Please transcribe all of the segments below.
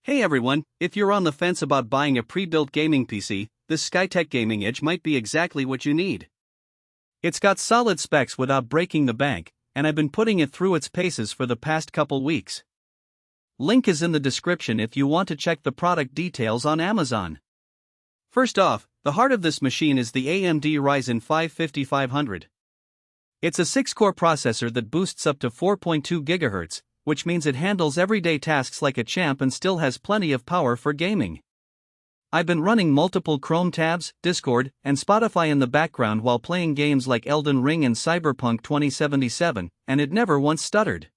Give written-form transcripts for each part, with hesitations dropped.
Hey everyone, if you're on the fence about buying a pre-built gaming PC, this Skytech Gaming Edge might be exactly what you need. It's got solid specs without breaking the bank, and I've been putting it through its paces for the past couple weeks. Link is in the description if you want to check the product details on Amazon. First off, the heart of this machine is the AMD Ryzen 5 5500. It's a 6-core processor that boosts up to 4.2 GHz, which means it handles everyday tasks like a champ and still has plenty of power for gaming. I've been running multiple Chrome tabs, Discord, and Spotify in the background while playing games like Elden Ring and Cyberpunk 2077, and it never once stuttered.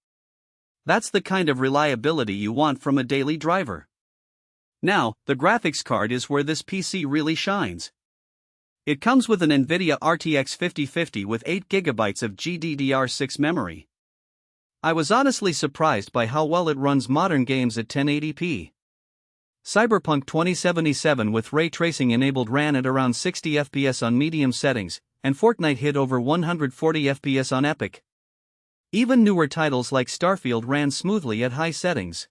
That's the kind of reliability you want from a daily driver. Now, the graphics card is where this PC really shines. It comes with an NVIDIA RTX 5050 with 8GB of GDDR6 memory. I was honestly surprised by how well it runs modern games at 1080p. Cyberpunk 2077 with ray tracing enabled ran at around 60 FPS on medium settings, and Fortnite hit over 140 FPS on epic. Even newer titles like Starfield ran smoothly at high settings.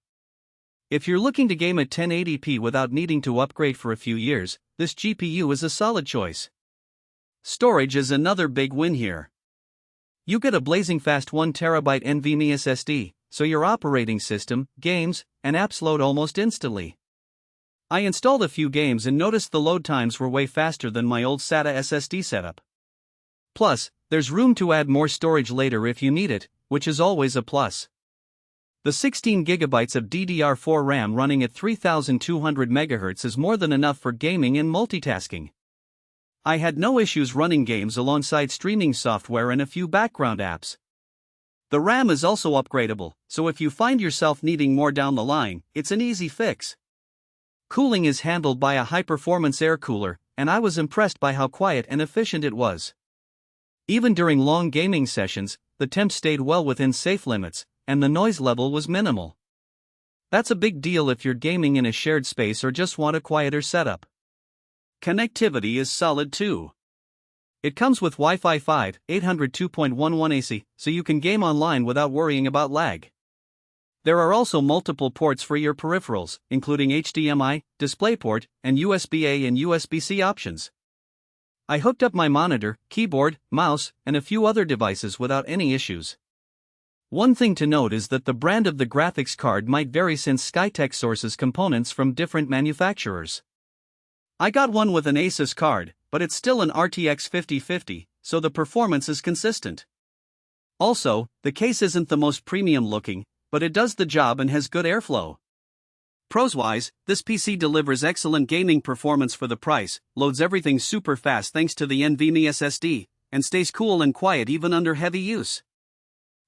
If you're looking to game at 1080p without needing to upgrade for a few years, this GPU is a solid choice. Storage is another big win here. You get a blazing fast 1TB NVMe SSD, so your operating system, games, and apps load almost instantly. I installed a few games and noticed the load times were way faster than my old SATA SSD setup. Plus, there's room to add more storage later if you need it, which is always a plus. The 16GB of DDR4 RAM running at 3200 MHz is more than enough for gaming and multitasking. I had no issues running games alongside streaming software and a few background apps. The RAM is also upgradable, so if you find yourself needing more down the line, it's an easy fix. Cooling is handled by a high-performance air cooler, and I was impressed by how quiet and efficient it was. Even during long gaming sessions, the temp stayed well within safe limits, and the noise level was minimal. That's a big deal if you're gaming in a shared space or just want a quieter setup. Connectivity is solid too. It comes with Wi-Fi 5, 802.11 AC, so you can game online without worrying about lag. There are also multiple ports for your peripherals, including HDMI, DisplayPort, and USB-A and USB-C options. I hooked up my monitor, keyboard, mouse, and a few other devices without any issues. One thing to note is that the brand of the graphics card might vary since Skytech sources components from different manufacturers. I got one with an Asus card, but it's still an RTX 5050, so the performance is consistent. Also, the case isn't the most premium looking, but it does the job and has good airflow. Pros-wise, this PC delivers excellent gaming performance for the price, loads everything super fast thanks to the NVMe SSD, and stays cool and quiet even under heavy use.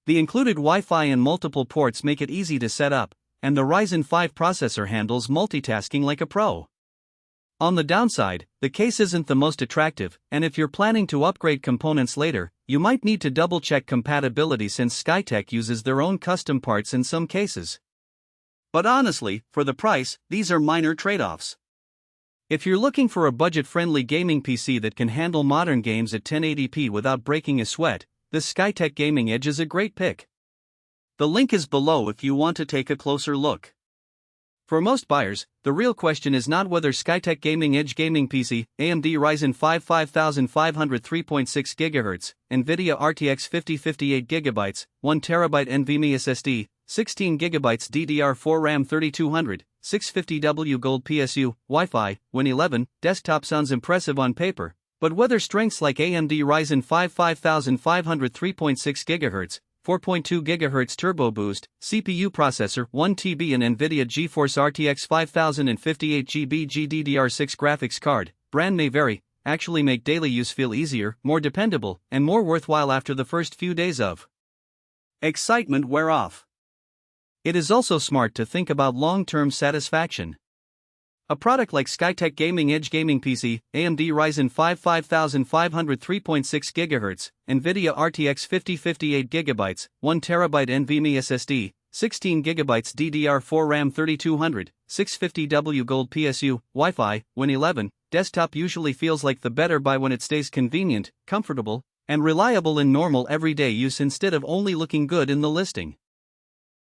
The included Wi-Fi and multiple ports make it easy to set up, and the Ryzen 5 processor handles multitasking like a pro. On the downside, the case isn't the most attractive, and if you're planning to upgrade components later, you might need to double-check compatibility since Skytech uses their own custom parts in some cases. But honestly, for the price, these are minor trade-offs. If you're looking for a budget-friendly gaming PC that can handle modern games at 1080p without breaking a sweat, this Skytech Gaming Edge is a great pick. The link is below if you want to take a closer look. For most buyers, the real question is not whether Skytech Gaming Edge gaming PC, AMD Ryzen 5 5500 3.6 GHz, NVIDIA RTX 5050 8GB, 1TB NVMe SSD, 16GB DDR4 RAM 3200, 650W Gold PSU, Wi-Fi, Win 11, desktop sounds impressive on paper, but whether strengths like AMD Ryzen 5 5500 3.6 GHz, 4.2 GHz Turbo Boost, CPU processor 1TB and NVIDIA GeForce RTX 5058GB GDDR6 graphics card, brand may vary, actually make daily use feel easier, more dependable, and more worthwhile after the first few days of excitement wear off. It is also smart to think about long-term satisfaction. A product like Skytech Gaming Edge gaming PC, AMD Ryzen 5 5500 3.6 GHz, NVIDIA RTX 5050 8GB, 1TB NVMe SSD, 16GB DDR4 RAM 3200, 650W Gold PSU, Wi-Fi, Win 11, desktop usually feels like the better buy when it stays convenient, comfortable, and reliable in normal everyday use instead of only looking good in the listing.